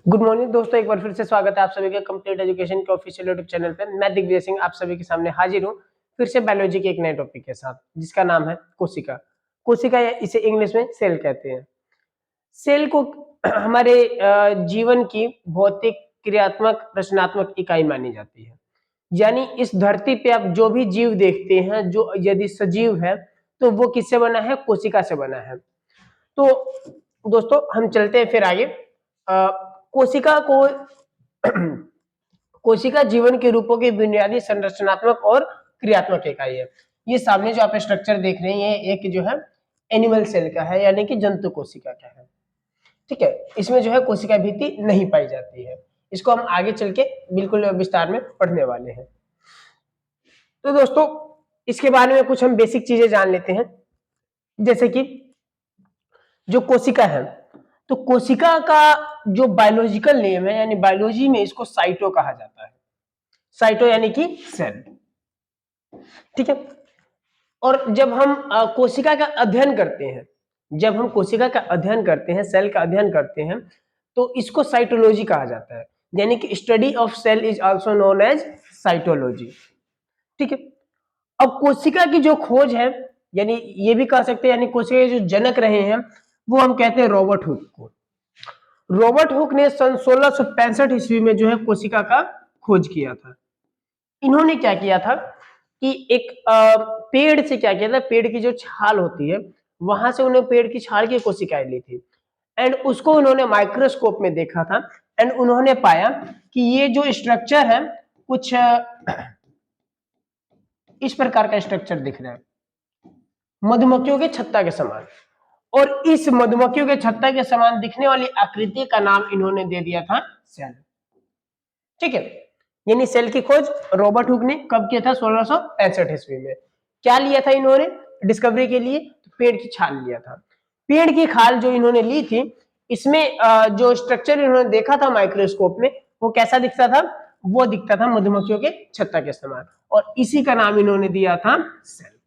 Good morning दोस्तों, एक बार फिर से स्वागत है आप सभी के कंप्लीट एजुकेशन के ऑफिशियल यूट्यूब चैनल पे। मैं दिग्विजय सिंह आप सभी के सामने हाजिर हूँ फिर से बायोलॉजी के एक नए टॉपिक के साथ, जिसका नाम है कोशिका। कोशिका या इसे इंग्लिश में सेल कहते हैं। सेल को हमारे जीवन की भौतिक, क्रियात्मक, रचनात्मक इकाई मानी जाती है। यानी इस धरती पे आप जो भी जीव देखते हैं, जो यदि सजीव है तो वो किससे बना है? कोशिका से बना है। तो दोस्तों हम चलते हैं फिर आगे। कोशिका को कोशिका जीवन के रूपों की बुनियादी संरचनात्मक और क्रियात्मक इकाई है। ये सामने जो आप स्ट्रक्चर देख रहे हैं, ये एक जो है एनिमल सेल का है, यानी कि जंतु कोशिका का है। ठीक है, इसमें जो है कोशिका भित्ति नहीं पाई जाती है। इसको हम आगे चल के बिल्कुल विस्तार में पढ़ने वाले हैं। तो दोस्तों इसके बारे में कुछ हम बेसिक चीजें जान लेते हैं, जैसे कि जो कोशिका है, तो कोशिका का जो बायोलॉजिकल नेम है, यानी बायोलॉजी में इसको साइटो कहा जाता है। साइटो यानी कि सेल। ठीक है, और जब हम कोशिका का अध्ययन करते हैं, जब हम कोशिका का अध्ययन करते हैं, सेल का अध्ययन करते हैं, तो इसको साइटोलॉजी कहा जाता है। यानी कि study of cell is also known as cytology. ठीक है, अब कोशिका की जो खोज है, यानी ये भी कह सकते हैं, यानी कोशिका के जो जनक रहे हैं वो हम कहते हैं रॉबर्ट हुक को। रॉबर्ट हुक ने सन 1665 ईस्वी में जो है कोशिका का खोज किया था। इन्होंने क्या किया था कि एक पेड़ से क्या किया था, पेड़ की जो छाल होती है वहां से उन्होंने पेड़ की छाल की कोशिकाएं ली थी एंड उसको उन्होंने माइक्रोस्कोप में देखा था एंड उन्होंने पाया कि ये जो स्ट्रक्चर है कुछ इस प्रकार का स्ट्रक्चर दिख रहा है, मधुमक्खियों के छत्ता के समान। और इस मधुमक्खियों के छत्ता के समान दिखने वाली आकृति का नाम इन्होंने दे दिया था सेल। ठीक है, यानी सेल की खोज रॉबर्ट हुक ने कब किया था? 1665 ईस्वी में। क्या लिया था इन्होंने डिस्कवरी के लिए? तो पेड़ की छाल लिया था। पेड़ की खाल जो इन्होंने ली थी, इसमें जो स्ट्रक्चर इन्होंने देखा था माइक्रोस्कोप में, वो कैसा दिखता था? वो दिखता था मधुमक्खियों के छत्ता के समान, और इसी का नाम इन्होंने दिया था सेल।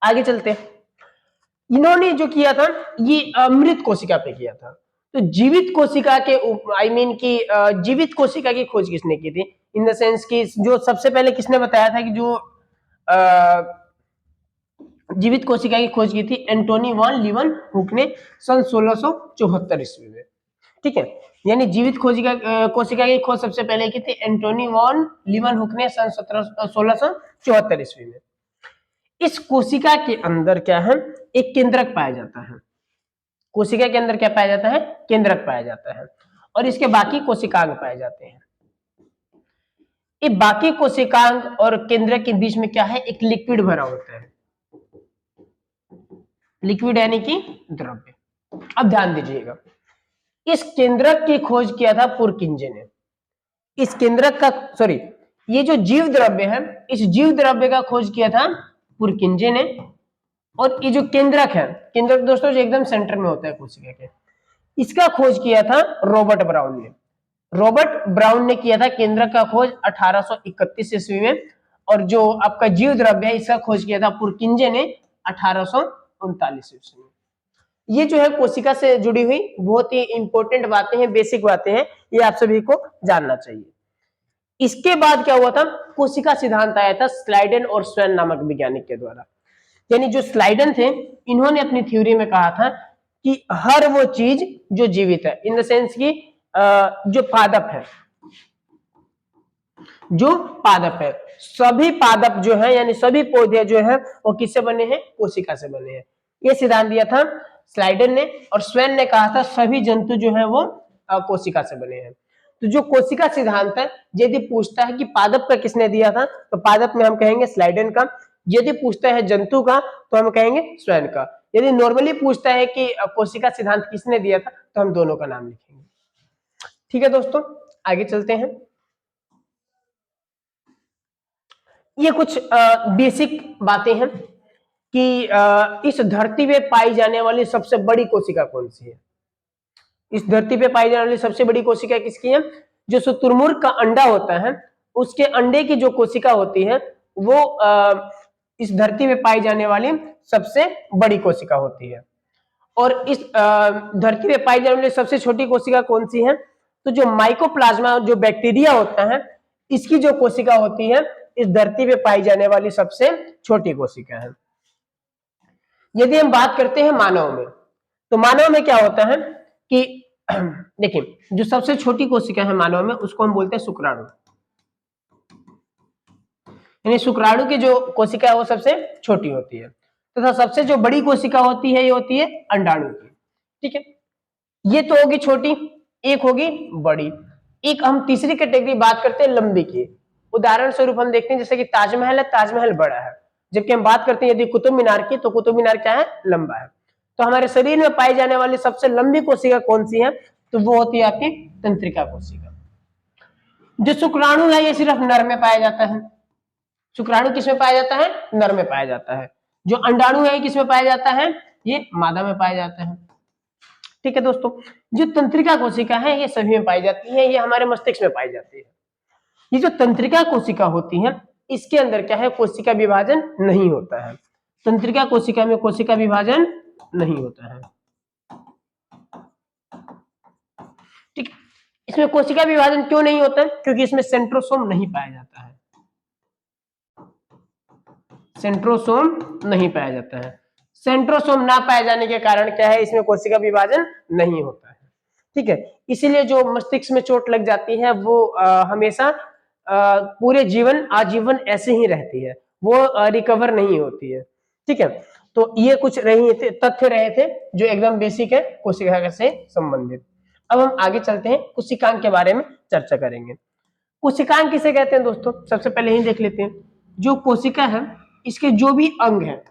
आगे चलते हैं। इन्होंने जो किया था ये मृत कोशिका पे किया था। तो जीवित कोशिका के की जीवित कोशिका की खोज किसने की थी? इन द सेंस कि जो सबसे पहले किसने बताया था कि जो जीवित कोशिका की खोज की थी? एंटोनी वॉन लीवन हुक ने सन 1674 ईस्वी में। ठीक है, यानी जीवित कोशिका की खोज सबसे पहले की थी एंटोनी वॉन लीवन हुक ने सन 1674 ईस्वी में। इस कोशिका के अंदर क्या है? एक केंद्रक पाया जाता है। कोशिका के अंदर क्या पाया जाता है? केंद्रक पाया जाता है, और इसके बाकी कोशिकांग पाए जाते हैं। ये बाकी कोशिकांग और केंद्रक के बीच में क्या है? एक लिक्विड भरा होता है। लिक्विड यानी कि द्रव्य। अब ध्यान दीजिएगा, इस केंद्रक की खोज किया था पुरकिंजे ने। इस केंद्रक का ये जो जीव द्रव्य है, इस जीव द्रव्य का खोज किया था पुरकिंजे ने। और ये जो केंद्रक है, केंद्रक दोस्तों जो एकदम सेंटर में होता है कोशिका के, इसका खोज किया था रॉबर्ट ब्राउन ने। रॉबर्ट ब्राउन ने किया था केंद्रक का खोज 1831 ईस्वी में, और जो आपका जीव द्रव्य है इसका खोज किया था पुरकिंजे ने 1839 ईस्वी में। ये जो है कोशिका से जुड़ी हुई बहुत ही इंपॉर्टेंट बातें हैं, बेसिक बातें हैं, ये आप सभी को जानना चाहिए। इसके बाद क्या हुआ था? कोशिका सिद्धांत आया था स्लाइडन और स्वैन नामक वैज्ञानिक के द्वारा। यानी जो स्लाइडन थे, इन्होंने अपनी थ्योरी में कहा था कि हर वो चीज जो जीवित है, इन द सेंस की जो पादप है, सभी पादप जो है, यानी सभी पौधे जो है वो किससे बने हैं? कोशिका से बने हैं। ये सिद्धांत दिया था स्लाइडन ने, और स्वैन ने कहा था सभी जंतु जो है वो कोशिका से बने हैं। तो जो कोशिका सिद्धांत है, यदि पूछता है कि पादप का किसने दिया था, तो पादप में हम कहेंगे स्लाइडन का। यदि पूछता है जंतु का, तो हम कहेंगे स्वैन का। यदि नॉर्मली पूछता है कि कोशिका सिद्धांत किसने दिया था, तो हम दोनों का नाम लिखेंगे। ठीक है दोस्तों, आगे चलते हैं। ये कुछ बेसिक बातें हैं कि इस धरती पे पाई जाने वाली सबसे बड़ी कोशिका कौन सी है? इस धरती पे पाई जाने वाली सबसे बड़ी कोशिका किसकी है? जो शुतुरमुर्ग का अंडा होता है, उसके अंडे की जो कोशिका होती है वो इस धरती पे पाई जाने वाली सबसे बड़ी कोशिका होती है। और इस धरती पे पाई जाने वाली सबसे छोटी कोशिका कौन सी है? तो जो माइकोप्लाज्मा जो बैक्टीरिया होता है, इसकी जो कोशिका होती है इस धरती पे पाई जाने वाली सबसे छोटी कोशिका है। यदि हम बात करते हैं मानव में, तो मानव में क्या होता है कि देखिए, जो सबसे छोटी कोशिका है मानव में उसको हम बोलते हैं शुक्राणु, यानी शुक्राणु की जो कोशिका है वो सबसे छोटी होती है, तथा सबसे जो बड़ी कोशिका होती है ये होती है अंडाणु की। ठीक है, ये तो होगी छोटी, एक होगी बड़ी। एक हम तीसरी कैटेगरी बात करते हैं लंबी की। उदाहरण स्वरूप हम देखते हैं जैसे कि ताजमहल है, ताजमहल बड़ा है, जबकि हम बात करते हैं यदि कुतुब मीनार की, तो कुतुब मीनार क्या है? लंबा है। तो हमारे शरीर में पाई जाने वाली सबसे लंबी कोशिका कौन सी है? तो वो होती है आपकी तंत्रिका कोशिका। जो शुक्राणु है ये सिर्फ नर में पाया जाता है। शुक्राणु किसमें पाया जाता है? नर में पाया जाता है। जो अंडाणु है किसमें पाया जाता है? ये मादा में पाया जाता है। ठीक है दोस्तों, जो तंत्रिका कोशिका है ये सभी में पाई जाती है, ये हमारे मस्तिष्क में पाई जाती है। ये जो तंत्रिका कोशिका होती है इसके अंदर क्या है? कोशिका विभाजन नहीं होता है। तंत्रिका कोशिका में कोशिका विभाजन नहीं होता है। ठीक, इसमें कोशिका विभाजन क्यों नहीं होता है? क्योंकि इसमें सेंट्रोसोम नहीं पाया जाता है। सेंट्रोसोम नहीं पाया जाता है। सेंट्रोसोम ना पाए जाने के कारण क्या है? इसमें कोशिका विभाजन नहीं होता है। ठीक है, इसीलिए जो मस्तिष्क में चोट लग जाती है वो हमेशा पूरे जीवन आजीवन ऐसे ही रहती है, वो रिकवर नहीं होती है। ठीक है, तो ये कुछ रही थे तथ्य रहे थे जो एकदम बेसिक है कोशिका से संबंधित। अब हम आगे चलते हैं, कोशिकांग के बारे में चर्चा करेंगे। कोशिकांग किसे कहते हैं दोस्तों? सबसे पहले ही देख लेते हैं। जो कोशिका है इसके जो भी अंग है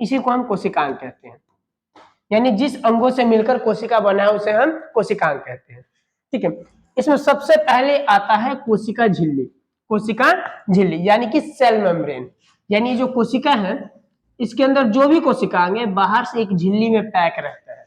इसी को हम कोशिकांग कहते हैं, यानी जिस अंगों से मिलकर कोशिका बना है उसे हम कोशिकांग कहते हैं। ठीक है, इसमें सबसे पहले आता है कोशिका झिल्ली। कोशिका झिल्ली यानी कि सेल मेम्ब्रेन, यानी जो कोशिका है इसके अंदर जो भी कोशिकांग है बाहर से एक झिल्ली में पैक रहता है,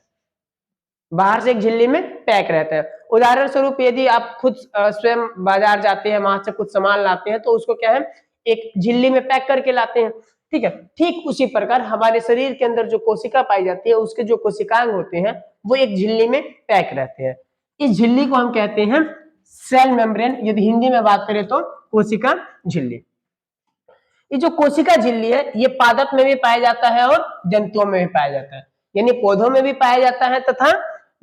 बाहर से एक झिल्ली में पैक रहता है। उदाहरण स्वरूप यदि आप खुद स्वयं बाजार जाते हैं, वहां से कुछ सामान लाते हैं तो उसको क्या है? एक झिल्ली में पैक करके लाते हैं। ठीक है, ठीक उसी प्रकार हमारे शरीर के अंदर जो कोशिका पाई जाती है उसके जो कोशिकांग होते हैं वो एक झिल्ली में पैक रहते हैं। इस झिल्ली को हम कहते हैं सेल मेम्ब्रेन, यदि हिंदी में बात करें तो कोशिका झिल्ली। ये जो कोशिका झिल्ली है ये पादप में भी पाया जाता है और जंतुओं में भी पाया जाता है, यानी पौधों में भी पाया जाता है तथा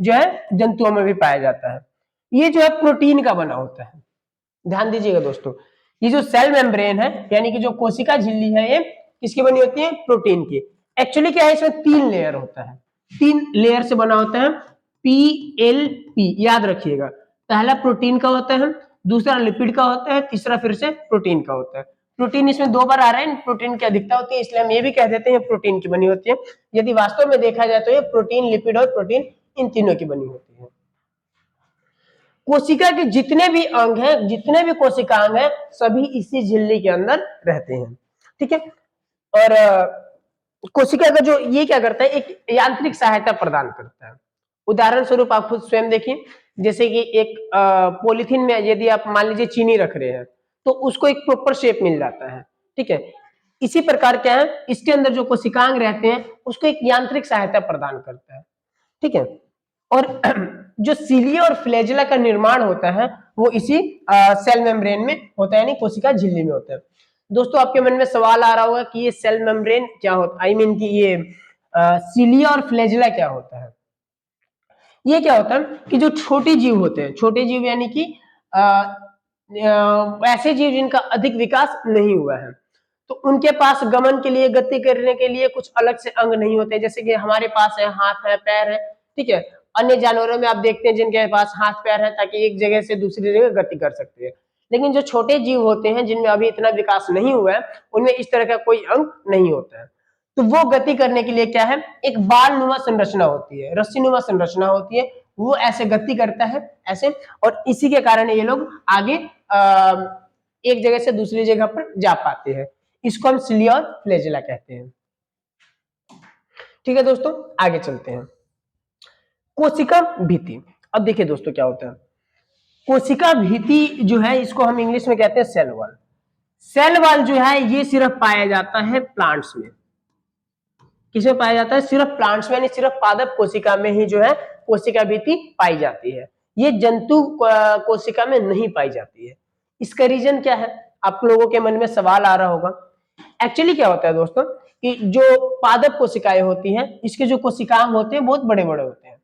जो है जंतुओं में भी पाया जाता है। ये जो है प्रोटीन का बना होता है। ध्यान दीजिएगा दोस्तों, ये जो सेल मेम्ब्रेन है यानी कि जो कोशिका झिल्ली है ये किसकी बनी होती है? प्रोटीन की। एक्चुअली क्या है? इसमें 3 लेयर होता है, 3 लेयर से बना होता है। पीएलपी याद रखिएगा, पहला प्रोटीन का होता है, दूसरा लिपिड का होता है, तीसरा फिर से प्रोटीन का होता है। प्रोटीन इसमें 2 बार आ रहा है, प्रोटीन की अधिकता होती है इसलिए हम ये भी कह देते हैं प्रोटीन की बनी होती है। यदि वास्तव में देखा जाए तो ये प्रोटीन, लिपिड और प्रोटीन इन तीनों की बनी होती है। कोशिका के जितने भी अंग हैं, जितने भी कोशिकांग हैं, सभी इसी झिल्ली के अंदर रहते हैं। ठीक है, और कोशिका का जो ये क्या करता है? एक यांत्रिक सहायता प्रदान करता है। उदाहरण स्वरूप आप खुद स्वयं देखिए, जैसे कि एक पॉलिथीन में यदि आप मान लीजिए चीनी रख रहे हैं तो उसको एक प्रॉपर शेप मिल जाता है। ठीक है, इसी प्रकार क्या है? इसके अंदर जो कोशिकांग रहते हैं उसको एक यांत्रिक सहायता प्रदान करता है। ठीक है, और जो सीलिया और फ्लैजेला का निर्माण होता है वो इसी सेल मेम्ब्रेन में होता है, यानी कोशिका झिल्ली में होता है। दोस्तों आपके मन में सवाल आ रहा होगा कि ये सेल मेम्ब्रेन क्या होता है, आई मीन कि ये सीलिया और फ्लैजेला क्या होता है? ये क्या होता है कि जो छोटे जीव होते हैं, छोटे जीव यानी कि ऐसे जीव जिनका अधिक विकास नहीं हुआ है, तो उनके पास गमन के लिए, गति करने के लिए कुछ अलग से अंग नहीं होते, जैसे कि हमारे पास है, हाथ है, पैर है। ठीक है, अन्य जानवरों में आप देखते हैं जिनके पास हाथ पैर है ताकि एक जगह से दूसरी जगह गति कर सकते हैं, लेकिन जो छोटे जीव होते हैं जिनमें अभी इतना विकास नहीं हुआ है उनमें इस तरह का कोई अंग नहीं होता है। तो वो गति करने के लिए क्या है? एक बाल नुमा संरचना होती है, रस्सी नुमा संरचना होती है, वो ऐसे गति करता है ऐसे, और इसी के कारण ये लोग आगे एक जगह से दूसरी जगह पर जा पाते हैं। इसको हम सिलिया और फ्लैजेला कहते हैं। ठीक है दोस्तों, आगे चलते हैं। कोशिका भित्ति। अब देखिए दोस्तों क्या होता है, कोशिका भित्ति जो है इसको हम इंग्लिश में कहते हैं सेल वॉल। सेल वॉल जो है ये सिर्फ पाया जाता है प्लांट्स में। किसमें पाया जाता है? सिर्फ प्लांट्स में, यानी सिर्फ पादप कोशिका में ही जो है कोशिका भित्ति पाई जाती है। ये जंतु कोशिका में नहीं पाई जाती है। इसका रीजन क्या है? आप लोगों के मन में सवाल आ रहा होगा। एक्चुअली क्या होता है दोस्तों कि जो पादप कोशिकाएं होती हैं, इसके जो कोशिकांग होते हैं बहुत बड़े बड़े होते हैं।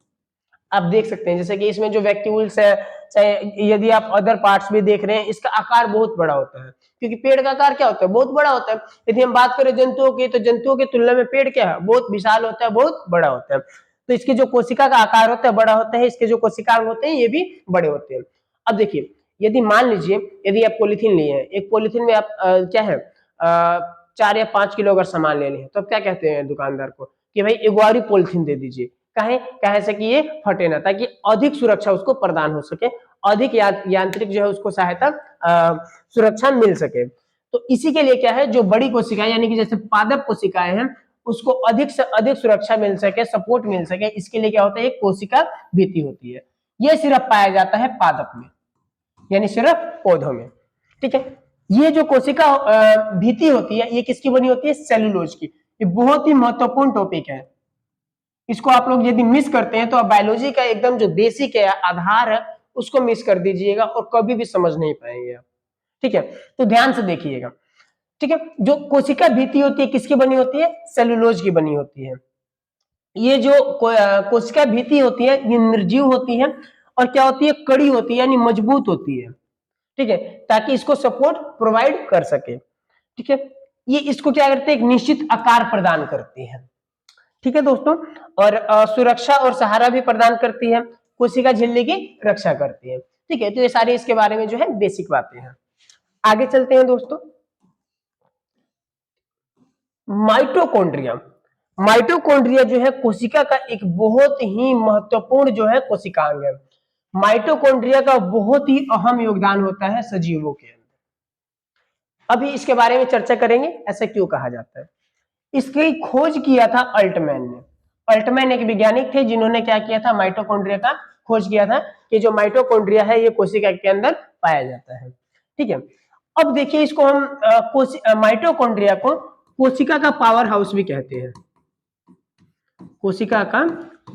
आप देख सकते हैं जैसे कि इसमें जो वैक्यूल्स है, चाहे यदि आप अदर पार्ट्स भी देख रहे हैं, इसका आकार बहुत बड़ा होता है, क्योंकि पेड़ का आकार क्या होता है? बहुत बड़ा होता है। यदि हम बात करें जंतुओं की, तो जंतुओं की तुलना में पेड़ क्या है? बहुत विशाल होता है, बहुत बड़ा होता है। तो इसकी जो कोशिका का आकार होता है बड़ा होता है, इसके जो कोशिकांग होते हैं ये भी बड़े होते हैं। अब देखिए, यदि मान लीजिए यदि आप पॉलिथीन लिए हैं, एक पॉलिथीन में आप क्या है 4 या 5 किलो अगर सामान ले लिए, तो आप क्या कहते हैं दुकानदार को कि भाई एक और पॉलिथीन दे दीजिए। कहे से कि ये फटे ना, ताकि अधिक सुरक्षा उसको प्रदान हो सके, अधिक यांत्रिक जो है उसको सहायता सुरक्षा मिल सके। तो इसी के लिए क्या है, जो बड़ी कोशिकाएं यानी कि जैसे पादप कोशिकाएं हैं, उसको अधिक से अधिक सुरक्षा मिल सके, सपोर्ट मिल सके, इसके लिए क्या होता है? एक कोशिका भित्ति होती है। ये सिर्फ पाया जाता है पादप में, यानी सिर्फ पौधों में। ठीक है, ये जो कोशिका भित्ति होती है, ये किसकी बनी होती है? सेलुलोज की। ये बहुत ही महत्वपूर्ण टॉपिक है। इसको आप लोग यदि मिस करते हैं तो आप बायोलॉजी का एकदम जो बेसिक है, आधार है, उसको मिस कर दीजिएगा और कभी भी समझ नहीं पाएंगे आप। ठीक है, तो ध्यान से देखिएगा। ठीक है, जो कोशिका भित्ति होती है किसकी बनी होती है? सेलुलोज की बनी होती है। ये जो कोशिका भित्ति होती है ये निर्जीव होती है और क्या होती है? कड़ी होती है, यानी मजबूत होती है। ठीक है, ताकि इसको सपोर्ट प्रोवाइड कर सके। ठीक है, ये इसको क्या करते हैं? एक निश्चित आकार प्रदान करती है। ठीक है दोस्तों, और सुरक्षा और सहारा भी प्रदान करती है, कोशिका झिल्ली की रक्षा करती है। ठीक है, तो ये सारी इसके बारे में जो है बेसिक बातें हैं। आगे चलते हैं दोस्तों। माइटोकॉन्ड्रिया। माइटोकॉन्ड्रिया जो है कोशिका का एक बहुत ही महत्वपूर्ण जो है कोशिकांग है। माइटोकॉन्ड्रिया का बहुत ही अहम योगदान होता है सजीवों के अंदर। अभी इसके बारे में चर्चा करेंगे, ऐसा क्यों कहा जाता है। इसकी खोज किया था अल्टमैन ने। अल्टमैन एक वैज्ञानिक थे जिन्होंने क्या किया था? माइटोकॉन्ड्रिया का खोज किया था कि जो माइटोकॉन्ड्रिया है ये कोशिका के अंदर पाया जाता है। ठीक है, अब देखिए इसको हम माइटोकॉन्ड्रिया को कोशिका का पावर हाउस भी कहते हैं। कोशिका का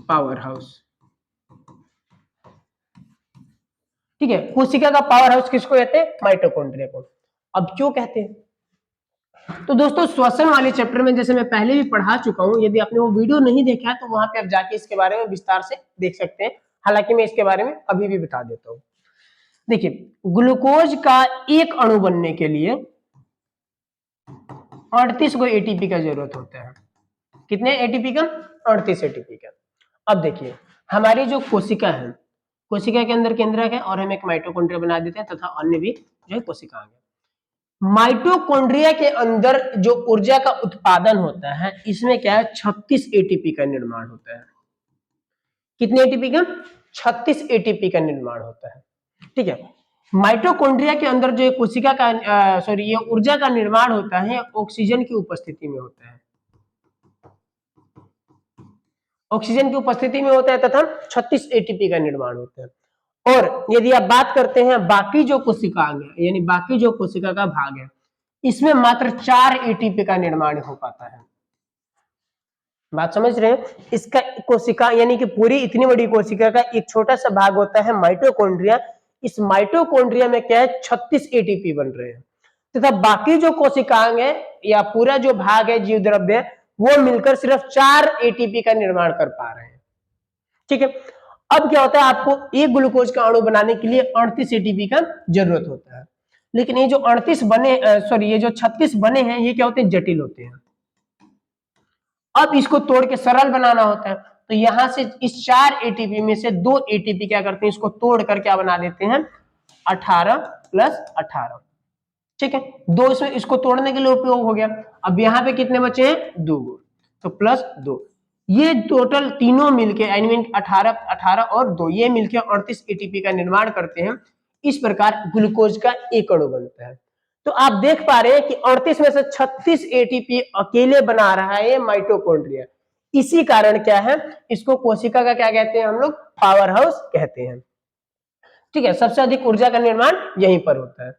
पावर हाउस। ठीक है, कोशिका का पावर हाउस किसको कहते हैं? माइटोकॉन्ड्रिया को। अब क्यों कहते हैं? तो दोस्तों श्वसन वाले चैप्टर में जैसे मैं पहले भी पढ़ा चुका हूं, यदि आपने वो वीडियो नहीं देखा है तो वहां पे आप जाके इसके बारे में विस्तार से देख सकते हैं। हालांकि मैं इसके बारे में अभी भी बता देता हूं। देखिए, ग्लूकोज का एक अणु बनने के लिए 38 को एटीपी का जरूरत होता है। कितने एटीपी का? 38 एटीपी का। अब देखिए, हमारी जो कोशिका है, कोशिका के अंदर केंद्रक है और हम एक माइटोकॉन्ड्रिया बना देते हैं तथा अन्य भी जो है कोशिका है। माइटोकॉन्ड्रिया के अंदर जो ऊर्जा का उत्पादन होता है, इसमें क्या है? 36 एटीपी का निर्माण होता है। कितने एटीपी का? 36 एटीपी का निर्माण होता है। ठीक है, माइटोकॉन्ड्रिया के अंदर जो कोशिका का ये ऊर्जा का निर्माण होता है ऑक्सीजन की उपस्थिति में होता है। ऑक्सीजन की उपस्थिति में होता है तथा 36 एटीपी का निर्माण होता है। और यदि आप बात करते हैं बाकी जो कोशिकांग है, यानी बाकी जो कोशिका का भाग है, इसमें मात्र 4 एटीपी का निर्माण हो पाता है। बात समझ रहे हैं? इसका कोशिका यानी कि पूरी इतनी बड़ी कोशिका का एक छोटा सा भाग होता है माइटोकॉन्ड्रिया। इस माइटोकॉन्ड्रिया में क्या है? 36 एटीपी बन रहे हैं तथा बाकी जो कोशिकांग है या पूरा जो भाग है जीव द्रव्य, वो मिलकर सिर्फ 4 एटीपी का निर्माण कर पा रहे हैं। ठीक है, अब क्या होता है? आपको एक ग्लूकोज का अणु बनाने के लिए 38 एटीपी का जरूरत होता है, लेकिन ये जो 38 बने ये जो 36 बने हैं ये क्या होते हैं? जटिल होते हैं। अब इसको तोड़ के सरल बनाना होता है, तो यहां से इस 4 एटीपी में से 2 एटीपी क्या करते हैं? इसको तोड़ कर क्या बना देते हैं? 18 प्लस 18। ठीक है, 2 इसमें इसको तोड़ने के लिए उपयोग हो गया। अब यहां पे कितने बचे हैं? 2, तो प्लस 2। ये टोटल तीनों मिलके यानी 18 और 2 ये मिलके 38 एटीपी का निर्माण करते हैं। इस प्रकार ग्लूकोज का एक अणु बनता है। तो आप देख पा रहे हैं कि 38 में से 36 एटीपी अकेले बना रहा है ये माइटोकॉन्ड्रिया। इसी कारण क्या है? इसको कोशिका का क्या कहते हैं हम लोग? पावर हाउस कहते हैं। ठीक है, सबसे अधिक ऊर्जा का निर्माण यहीं पर होता है।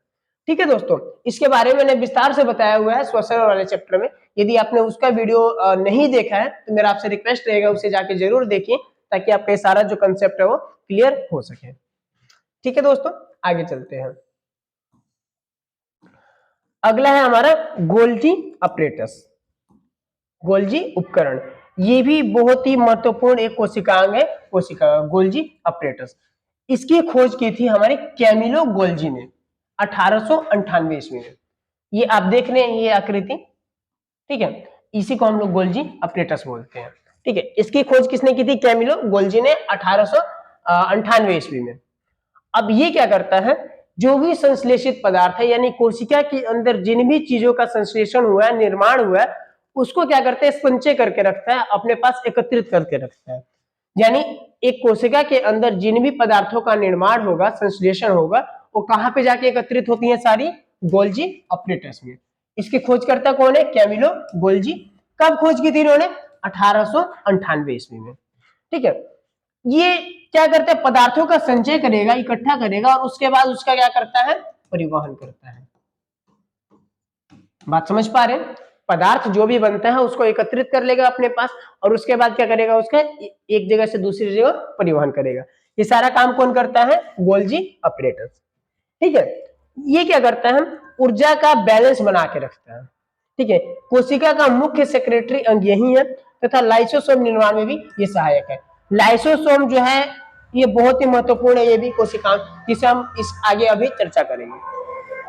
ठीक है दोस्तों, इसके बारे में मैंने विस्तार से बताया हुआ है श्वसन वाले चैप्टर में। यदि आपने उसका वीडियो नहीं देखा है तो मेरा आपसे रिक्वेस्ट रहेगा उसे जाके जरूर देखिए, ताकि आपका ये सारा जो कंसेप्ट है वो क्लियर हो सके। ठीक है दोस्तों, आगे चलते हैं। अगला है हमारा गोल्जी अपरेटस, गोल्जी उपकरण। ये भी बहुत ही महत्वपूर्ण एक कोशिकांग है, कोशिका गोल्जी अपरेटस। इसकी खोज की थी हमारे कैमिलो गोल्जी ने 1898 ईस्वी में। ये आप देख रहे हैं ये आकृति, ठीक है, इसी को हम लोग गोल्जी अपरेटस बोलते हैं। ठीक है, इसकी खोज किसने की थी? कैमिलो गोल्जी ने 1898 ईस्वी में। अब ये क्या करता है, जो भी संश्लेषित पदार्थ है यानी कोशिका के अंदर जिन भी चीजों का संश्लेषण हुआ है, निर्माण हुआ है, उसको क्या करते हैं? संचय करके रखता है, अपने पास एकत्रित करके रखता है। यानी एक कोशिका के अंदर जिन भी पदार्थों का निर्माण होगा, संश्लेषण होगा, वो कहां पे जाके एकत्रित होती है? सारी गोल्जी अपरेटस में। इसकी खोजकर्ता कौन है? Camillo Golgi. कब खोज की थी इन्होंने? 1898 ईस्वी में। ठीक है, ये क्या करते हैं? पदार्थों का संचय करेगा, इकट्ठा करेगा और उसके बाद उसका क्या करता है? परिवहन करता है। बात समझ पा रहे हैं? पदार्थ जो भी बनता है उसको एकत्रित कर लेगा अपने पास और उसके बाद क्या करेगा? उसका एक जगह से दूसरी जगह परिवहन करेगा। ये सारा काम कौन करता है? Golgi apparatus. ठीक है, ये क्या करता है? ऊर्जा का बैलेंस बना के रखता है। ठीक है, कोशिका का मुख्य सेक्रेटरी अंग यही है तथा लाइसोसोम निर्माण में भी ये सहायक है। लाइसोसोम जो है ये बहुत ही महत्वपूर्ण है, ये भी कोशिका, जिसे हम इस आगे अभी चर्चा करेंगे।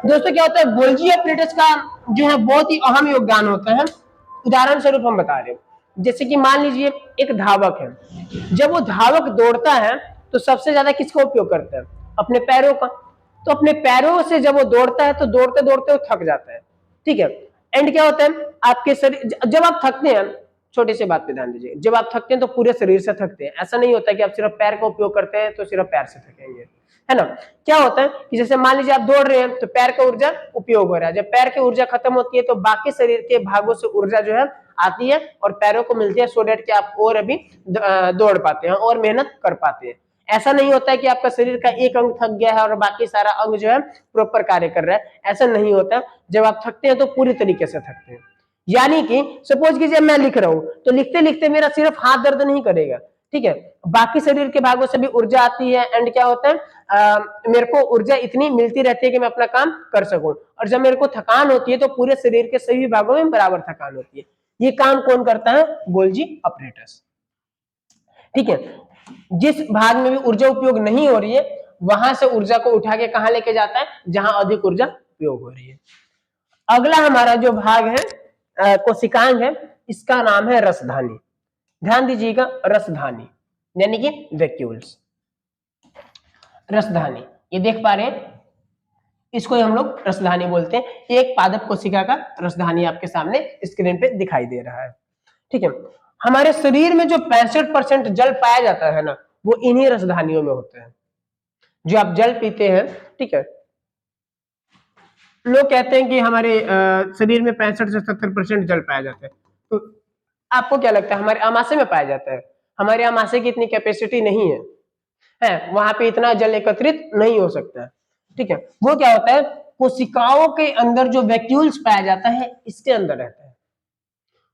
दोस्तों क्या होता है? गोल्जी अपरेटस का जो है बहुत ही अहम योगदान होता है। उदाहरण स्वरूप हम बता रहे हैं, जैसे कि मान लीजिए एक धावक है, जब वो धावक दौड़ता है तो सबसे ज्यादा किसका उपयोग करता है? अपने पैरों का। तो अपने पैरों से जब वो दौड़ता है तो दौड़ते दौड़ते वो थक जाता है। ठीक है, एंड क्या होता है? आपके शरीर, जब आप थकते हैं, छोटी सी बात पे ध्यान दीजिए, जब आप थकते हैं तो पूरे शरीर से थकते हैं। ऐसा नहीं होता कि आप सिर्फ पैर का उपयोग करते हैं तो सिर्फ पैर से थकेंगे, है ना। क्या होता है कि जैसे मान लीजिए आप दौड़ रहे हैं तो पैर का ऊर्जा उपयोग हो रहा है, जब पैर की ऊर्जा खत्म होती है तो बाकी शरीर के भागों से ऊर्जा जो है आती है और पैरों को मिलती है, सो डेट कि आप और अभी दौड़ पाते हैं और मेहनत कर पाते हैं। ऐसा नहीं होता है कि आपका शरीर का एक अंग थक गया है और बाकी सारा अंग जो है प्रॉपर कार्य कर रहा है, ऐसा नहीं होता। जब आप थकते हैं तो पूरी तरीके से थकते हैं। यानी कि सपोज कीजिए मैं लिख रहा हूं तो लिखते लिखते मेरा सिर्फ हाथ दर्द नहीं करेगा, ठीक है, बाकी शरीर के भागों से भी ऊर्जा आती है एंड क्या होता है, मेरे को ऊर्जा इतनी मिलती रहती है कि मैं अपना काम कर सकूं। और जब मेरे को थकान होती है तो पूरे शरीर के सभी भागों में बराबर थकान होती है। ये काम कौन करता है? Golgi apparatus. ठीक है, जिस भाग में भी ऊर्जा उपयोग नहीं हो रही है वहां से ऊर्जा को उठा के कहां लेके जाता है? जहां अधिक ऊर्जा उपयोग हो रही है। अगला हमारा जो भाग है कोशिकांग है, इसका नाम है रसधानी। ध्यान दीजिएगा, रसधानी यानी कि वैक्यूल्स। रसधानी ये देख पा रहे हैं, इसको हम लोग रसधानी बोलते हैं। एक पादप कोशिका का रसधानी आपके सामने स्क्रीन पे दिखाई दे रहा है। ठीक है, हमारे शरीर में जो 65% जल पाया जाता है ना, वो इन्हीं रसधानियों में होते हैं। जो आप जल पीते हैं, ठीक है, लोग कहते हैं कि हमारे शरीर में 65 से 70% जल पाया जाता है। तो आपको क्या लगता है? हमारे आमाशय में पाया जाता है? हमारे आमाशय की इतनी कैपेसिटी नहीं है, वहां पे इतना जल एकत्रित नहीं हो सकता है। ठीक है, वो क्या होता है? कोशिकाओं के अंदर जो वैक्यूल्स पाया जाता है इसके अंदर रहता है।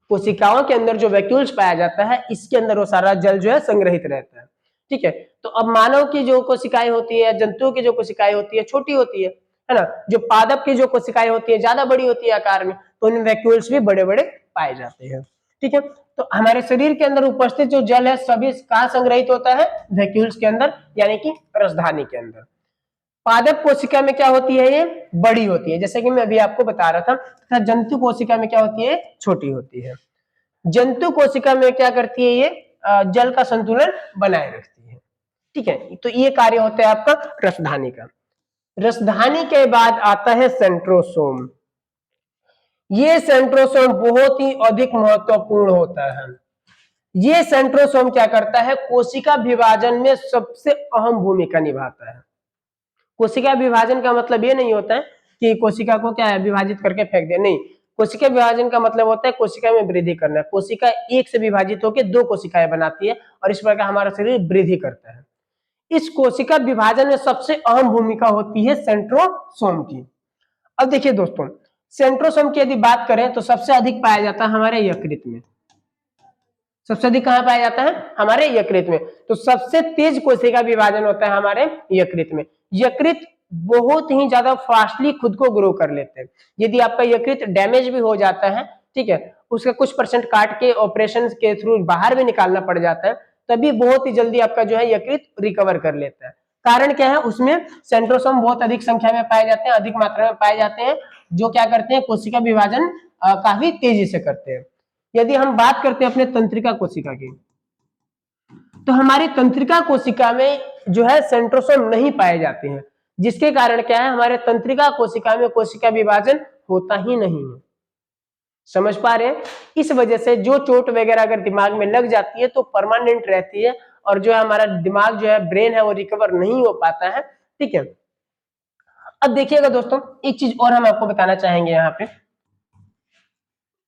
कोशिकाओं के अंदर जो वैक्यूल्स पाया जाता है इसके अंदर वो सारा जल जो है संग्रहित रहता है। ठीक है, तो अब मानव की जो कोशिकाएं होती है, जंतुओं की जो कोशिकाएं होती है छोटी होती है ना। जो पादप की जो कोशिकाएं होती है ज्यादा बड़ी होती है आकार में, तो उनमें वैक्यूल्स भी बड़े बड़े पाए जाते हैं। ठीक है, तो हमारे शरीर के अंदर उपस्थित जो जल है सभी कहां संग्रहित होता है? वैक्यूल्स के अंदर, यानी कि रसधानी के अंदर। पादप कोशिका में क्या होती है? ये बड़ी होती है, जैसे कि मैं अभी आपको बता रहा था। तथा जंतु कोशिका में क्या होती है? छोटी होती है। जंतु कोशिका में क्या करती है? ये जल का संतुलन बनाए रखती है। ठीक है, तो ये कार्य होता है आपका रसधानी का। रसधानी के बाद आता है सेंट्रोसोम। ये सेंट्रोसोम बहुत ही अधिक महत्वपूर्ण होता है। ये सेंट्रोसोम क्या करता है? कोशिका विभाजन में सबसे अहम भूमिका निभाता है। कोशिका विभाजन का मतलब ये नहीं होता है कि कोशिका को क्या है विभाजित करके फेंक दे, नहीं। कोशिका विभाजन का मतलब होता है कोशिका में वृद्धि करना। कोशिका एक से विभाजित होकर दो कोशिकाएं बनाती है और इस प्रकार हमारा शरीर वृद्धि करता है। इस कोशिका विभाजन में सबसे अहम भूमिका होती है सेंट्रोसोम की। अब देखिए दोस्तों, सेंट्रोसोम की यदि बात करें तो सबसे अधिक पाया जाता है हमारे यकृत में। सबसे अधिक कहां पाया जाता है? हमारे यकृत में। तो सबसे तेज कोशिका विभाजन होता है हमारे यकृत में। यकृत बहुत ही ज्यादा फास्टली खुद को ग्रो कर लेते हैं। यदि आपका यकृत डैमेज भी हो जाता है, ठीक है, उसका कुछ परसेंट काट के ऑपरेशन के थ्रू बाहर भी निकालना पड़ जाता है, तभी बहुत ही जल्दी आपका जो है यकृत रिकवर कर लेता है। कारण क्या है? उसमें सेंट्रोसोम बहुत अधिक संख्या में पाए जाते हैं, अधिक मात्रा में पाए जाते हैं, जो क्या करते हैं? कोशिका विभाजन काफी तेजी से करते हैं। यदि हम बात करते हैं अपने तंत्रिका कोशिका की, तो हमारी तंत्रिका कोशिका में जो है सेंट्रोसोम नहीं पाए जाते हैं, जिसके कारण क्या है? हमारे तंत्रिका कोशिका में कोशिका विभाजन होता ही नहीं है। समझ पा रहे हैं? इस वजह से जो चोट वगैरह अगर दिमाग में लग जाती है तो परमानेंट रहती है, और जो है हमारा दिमाग जो है, ब्रेन है, वो रिकवर नहीं हो पाता है। ठीक है। अब देखिएगा दोस्तों, एक चीज और हम आपको बताना चाहेंगे यहाँ पे।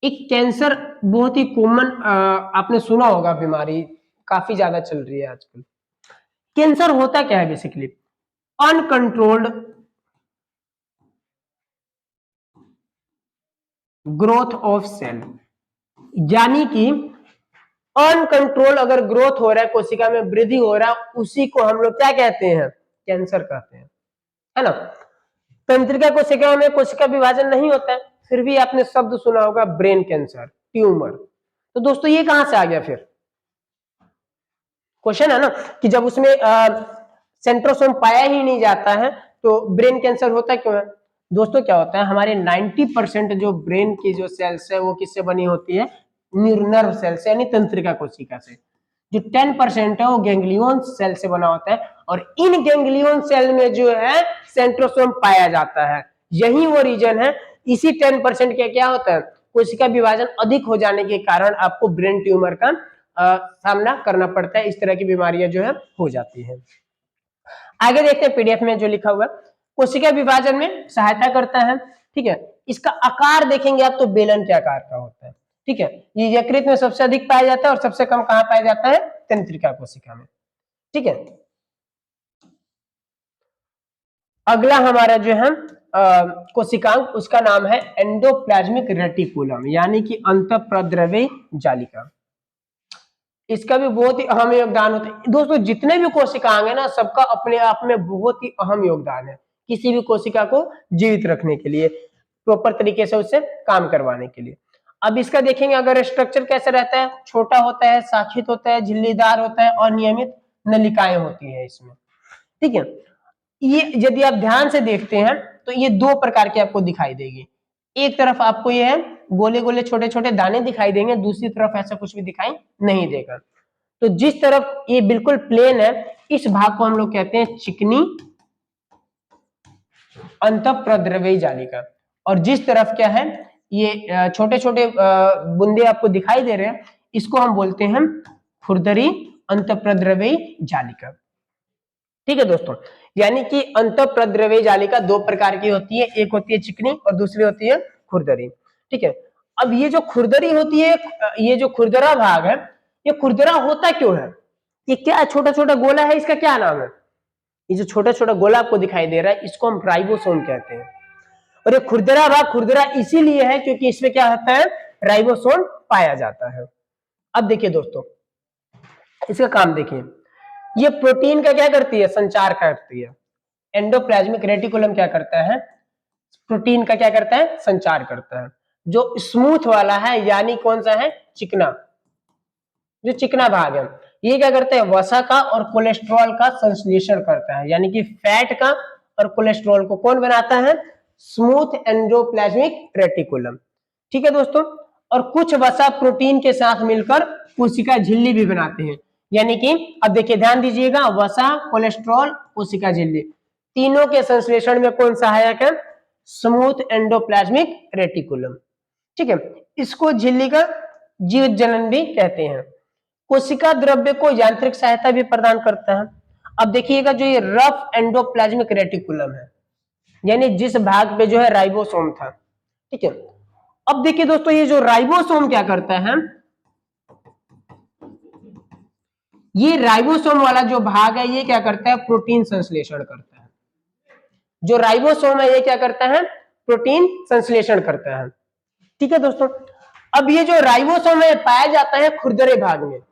एक कैंसर बहुत ही कॉमन आपने सुना होगा बीमारी, काफी ज्यादा चल रही है आजकल। कैंसर होता क्या है? Basically uncontrolled growth of cell, यानी कि अनकंट्रोल अगर ग्रोथ हो रहा है, कोशिका में वृद्धि हो रहा है, उसी को हम लोग क्या कहते हैं? कैंसर कहते हैं, है ना। तंत्रिका कोशिका में कोशिका विभाजन नहीं होता है, फिर भी आपने शब्द सुना होगा ब्रेन कैंसर, ट्यूमर। तो दोस्तों ये कहां से आ गया? फिर क्वेश्चन है ना कि जब उसमें सेंट्रोसोम पाया ही नहीं जाता है तो ब्रेन कैंसर होता क्यों है? दोस्तों क्या होता है, हमारे 90% जो ब्रेन की जो सेल्स है वो किससे बनी होती है? नर्व सेल से, यानी तंत्रिका कोशिका से। जो 10% है वो गैंग्लियन सेल से बना होता है, और इन गैंग्लियन सेल में जो है सेंट्रोसोम पाया जाता है। यही वो रीजन है। इसी 10% के क्या होता है? कोशिका विभाजन अधिक हो जाने के कारण आपको ब्रेन ट्यूमर का सामना करना पड़ता है। इस तरह की बीमारियां जो है हो जाती है। आगे देखते हैं पीडीएफ में जो लिखा हुआ है, कोशिका विभाजन में सहायता करता है। ठीक है। इसका आकार देखेंगे आप तो बेलन के आकार का होता है। ठीक है। ये यकृत में सबसे अधिक पाया जाता है और सबसे कम कहां पाया जाता है? तंत्रिका कोशिका में। ठीक है। अगला हमारा जो है कोशिकांग, उसका नाम है एंडोप्लाज्मिक रेटिकुलम, यानी कि अंतःप्रद्रव्य जालिका। इसका भी बहुत ही अहम योगदान होता है। दोस्तों जितने भी कोशिकांग है ना, सबका अपने आप में बहुत ही अहम योगदान है किसी भी कोशिका को जीवित रखने के लिए, प्रॉपर तरीके से उससे काम करवाने के लिए। अब इसका देखेंगे अगर स्ट्रक्चर कैसे रहता है, छोटा होता है, शाखित होता है, झिल्लीदार होता है, और नियमित नलिकाएं होती है इसमें। ठीक है। ये यदि आप ध्यान से देखते हैं तो ये दो प्रकार की आपको दिखाई देगी। एक तरफ आपको ये है गोले गोले छोटे छोटे दाने दिखाई देंगे, दूसरी तरफ ऐसा कुछ भी दिखाई नहीं देगा। तो जिस तरफ ये बिल्कुल प्लेन है, इस भाग को हम लोग कहते हैं चिकनी अंतःप्रद्रव्य जालिका, और जिस तरफ क्या है, ये छोटे छोटे बूंदे आपको दिखाई दे रहे हैं, इसको हम बोलते हैं खुरदरी अंतःप्रद्रव्य जालिका। ठीक है दोस्तों, यानी कि अंतःप्रद्रव्य जालिका दो प्रकार की होती है, एक होती है चिकनी और दूसरी होती है खुरदरी। ठीक है। अब ये जो खुरदरी होती है, ये जो खुरदरा भाग है, ये खुरदरा होता क्यों है? ये क्या छोटा छोटा गोला है, इसका क्या नाम है? ये जो छोटा छोटा गोला आपको दिखाई दे रहा है, इसको हम राइबोसोम कहते हैं। और ये खुरदरा भाग खुरदरा इसीलिए है क्योंकि इसमें क्या होता है? राइबोसोम पाया जाता है। अब देखिए दोस्तों, इसका काम देखिए, ये प्रोटीन का क्या करती है? संचार करती है। एंडोप्लाज्मिक रेटिकुलम क्या करता है? प्रोटीन का क्या करता है? संचार करता है। जो स्मूथ वाला है, यानी कौन सा है? चिकना, जो चिकना भाग है, ये क्या करता है? वसा का और कोलेस्ट्रॉल का संश्लेषण करता है, यानी कि फैट का और कोलेस्ट्रॉल को कौन बनाता है? Smooth endoplasmic reticulum. ठीक है दोस्तों। और कुछ वसा प्रोटीन के साथ मिलकर कोशिका झिल्ली भी बनाते हैं, यानी कि अब देखिए ध्यान दीजिएगा, वसा, कोलेस्ट्रॉल, कोशिका झिल्ली, तीनों के संश्लेषण में कौन सहायक है? Smooth endoplasmic reticulum. ठीक है। इसको झिल्ली का जीवित जनन भी कहते हैं। कोशिका द्रव्य को यांत्रिक सहायता भी प्रदान करता है। अब देखिएगा, जो ये रफ एंडोप्लाज्मिक रेटिकुलम है, यानी जिस भाग पे जो है राइबोसोम था। ठीक है। अब देखिए दोस्तों, ये जो राइबोसोम क्या करता है, ये राइबोसोम वाला जो भाग है, ये क्या करता है? प्रोटीन संश्लेषण करता है। जो राइबोसोम है, ये क्या करता है? प्रोटीन संश्लेषण करता है। ठीक है दोस्तों, अब ये जो राइबोसोम है पाया जाता है खुरदरे भाग में।